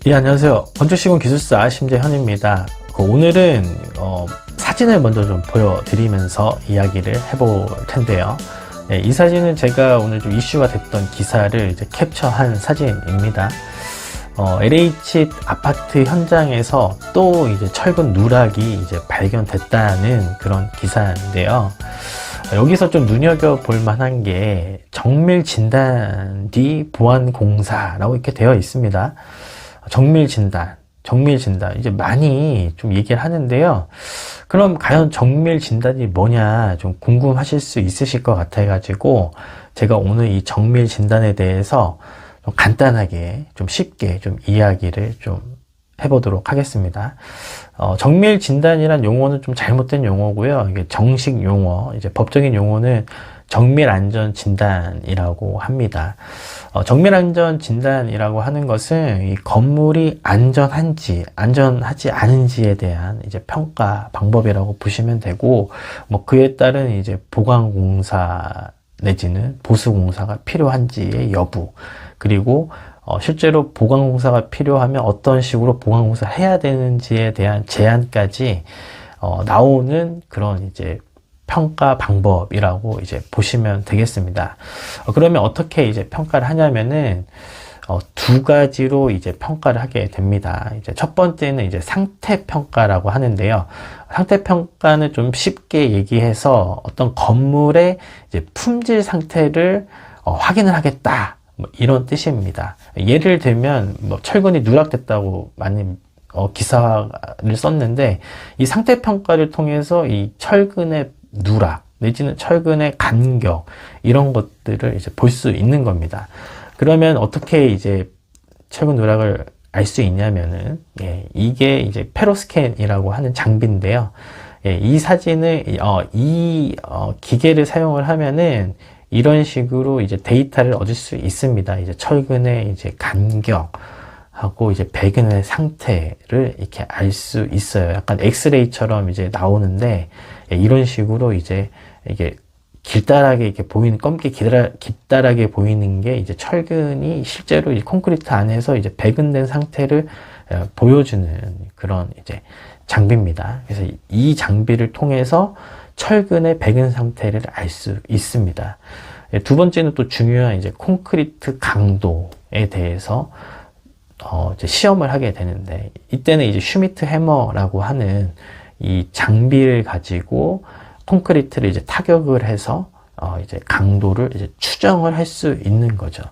예, 안녕하세요. 건축시공 기술사 심재현입니다. 오늘은 사진을 먼저 좀 보여드리면서 이야기를 해볼 텐데요. 예, 이 사진은 제가 오늘 좀 이슈가 됐던 기사를 이제 캡처한 사진입니다. LH 아파트 현장에서 또 이제 철근 누락이 이제 발견됐다는 그런 기사인데요. 여기서 좀 눈여겨볼 만한 게 정밀 진단 뒤 보안 공사라고 이렇게 되어 있습니다. 정밀 진단 이제 많이 좀 얘기를 하는데요. 그럼 과연 정밀 진단이 뭐냐 좀 궁금하실 수 있으실 것 같아 가지고 제가 오늘 이 정밀 진단에 대해서 좀 간단하게 좀 쉽게 좀 이야기를 좀 해보도록 하겠습니다. 정밀 진단이란 용어는 좀 잘못된 용어고요. 이게 정식 용어, 이제 법적인 용어는 정밀 안전 진단이라고 합니다. 정밀 안전 진단이라고 하는 것은 이 건물이 안전한지 안전하지 않은지에 대한 이제 평가 방법이라고 보시면 되고, 뭐 그에 따른 이제 보강 공사 내지는 보수 공사가 필요한지의 여부, 그리고 실제로 보강 공사가 필요하면 어떤 식으로 보강 공사 해야 되는지에 대한 제안까지 나오는 그런 이제 평가 방법이라고 이제 보시면 되겠습니다. 그러면 어떻게 이제 평가를 하냐면은 두 가지로 이제 평가를 하게 됩니다. 이제 첫 번째는 이제 상태 평가라고 하는데요. 상태 평가는 좀 쉽게 얘기해서 어떤 건물의 이제 품질 상태를 확인을 하겠다, 뭐 이런 뜻입니다. 예를 들면 뭐 철근이 누락됐다고 많이 기사를 썼는데, 이 상태 평가를 통해서 이 철근의 누락 내지는 철근의 간격, 이런 것들을 이제 볼 수 있는 겁니다. 그러면 어떻게 이제 철근 누락을 알 수 있냐면은, 이게 이제 페로스캔이라고 하는 장비인데요. 이 사진을 기계를 사용을 하면은 이런 식으로 이제 데이터를 얻을 수 있습니다. 이제 철근의 이제 간격하고 이제 배근의 상태를 이렇게 알 수 있어요. 약간 엑스레이처럼 이제 나오는데, 이런 식으로 이제 이게 길다랗게 이렇게 보이는, 검게 길다랗게 보이는 게 이제 철근이 실제로 이 콘크리트 안에서 이제 배근된 상태를 보여주는 그런 이제 장비입니다. 그래서 이 장비를 통해서 철근의 배근 상태를 알 수 있습니다. 두 번째는 또 중요한 이제 콘크리트 강도에 대해서 이제 시험을 하게 되는데, 이때는 이제 슈미트 해머라고 하는 이 장비를 가지고 콘크리트를 이제 타격을 해서 이제 강도를 이제 추정을 할 수 있는 거죠.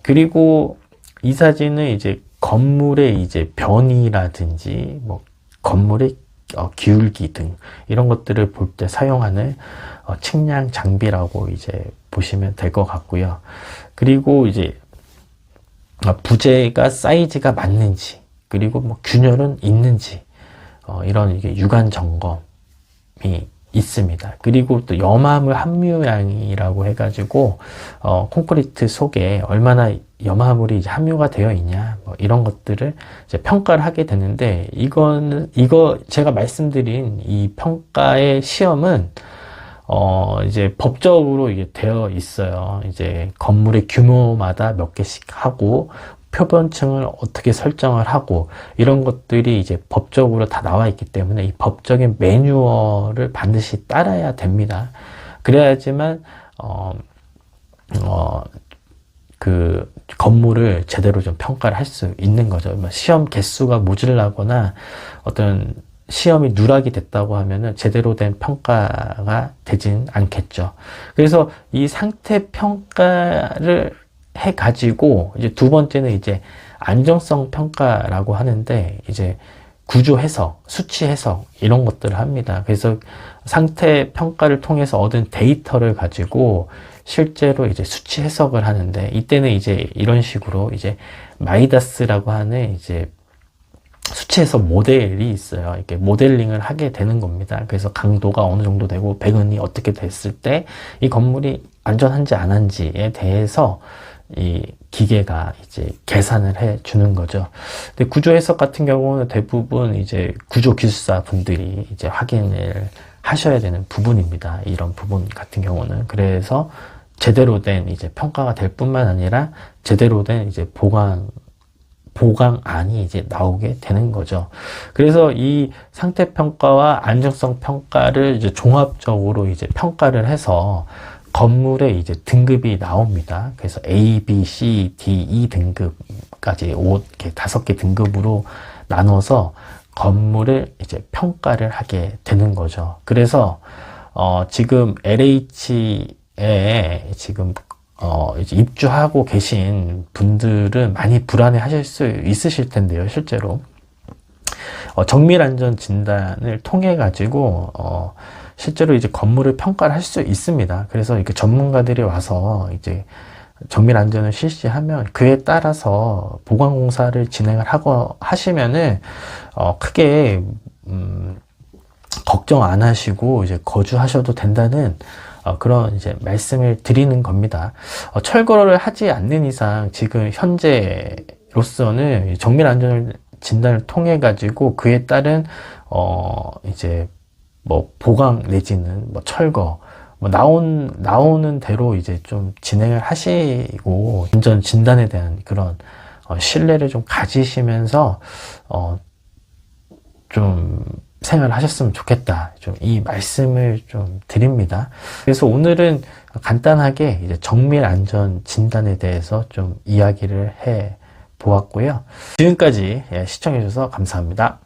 그리고 이 사진은 이제 건물의 이제 변이라든지 뭐 건물의 기울기 등 이런 것들을 볼 때 사용하는 측량 장비라고 이제 보시면 될 것 같고요. 그리고 이제 부재가 사이즈가 맞는지, 그리고 뭐 균열은 있는지, 이런 이게 유관 점검이 있습니다. 그리고 또 염화물 함유량이라고 해가지고 콘크리트 속에 얼마나 염화물이 이제 함유가 되어 있냐, 뭐 이런 것들을 이제 평가를 하게 되는데, 이거 제가 말씀드린 이 평가의 시험은 이제 법적으로 이게 되어 있어요. 이제 건물의 규모마다 몇 개씩 하고, 표본층을 어떻게 설정을 하고, 이런 것들이 이제 법적으로 다 나와 있기 때문에 이 법적인 매뉴얼을 반드시 따라야 됩니다. 그래야지만 그 건물을 제대로 좀 평가를 할 수 있는 거죠. 시험 개수가 모자라거나 어떤 시험이 누락이 됐다고 하면은 제대로 된 평가가 되진 않겠죠. 그래서 이 상태 평가를 해 가지고 이제 두 번째는 이제 안정성 평가라고 하는데, 이제 구조 해석, 수치 해석, 이런 것들을 합니다. 그래서 상태 평가를 통해서 얻은 데이터를 가지고 실제로 이제 수치 해석을 하는데, 이때는 이제 이런 식으로 이제 마이다스라고 하는 이제 수치 해석 모델이 있어요. 이렇게 모델링을 하게 되는 겁니다. 그래서 강도가 어느 정도 되고 배근이 어떻게 됐을 때 이 건물이 안전한지 안 한지에 대해서 이 기계가 이제 계산을 해 주는 거죠. 근데 구조 해석 같은 경우는 대부분 이제 구조 기술사 분들이 이제 확인을 하셔야 되는 부분입니다. 이런 부분 같은 경우는. 그래서 제대로 된 이제 평가가 될 뿐만 아니라 제대로 된 이제 보강 보강안이 이제 나오게 되는 거죠. 그래서 이 상태평가와 안정성평가를 이제 종합적으로 이제 평가를 해서 건물의 이제 등급이 나옵니다. 그래서 A, B, C, D, E 등급까지 5개 등급으로 나눠서 건물을 이제 평가를 하게 되는 거죠. 그래서 지금 LH에 지금 이제 입주하고 계신 분들은 많이 불안해 하실 수 있으실 텐데요. 실제로 정밀안전 진단을 통해 가지고 실제로 이제 건물을 평가를 할 수 있습니다. 그래서 이렇게 전문가들이 와서 이제 정밀 안전을 실시하면 그에 따라서 보강 공사를 진행을 하고 하시면은 크게 걱정 안 하시고 이제 거주하셔도 된다는 그런 이제 말씀을 드리는 겁니다. 철거를 하지 않는 이상 지금 현재로서는 정밀 안전 진단을 통해 가지고 그에 따른 이제 뭐 보강 내지는 뭐 철거 뭐 나오는 대로 이제 좀 진행을 하시고 안전 진단에 대한 그런 신뢰를 좀 가지시면서 좀 생활을 하셨으면 좋겠다. 좀 이 말씀을 좀 드립니다. 그래서 오늘은 간단하게 이제 정밀 안전 진단에 대해서 좀 이야기를 해 보았고요. 지금까지 시청해 주셔서 감사합니다.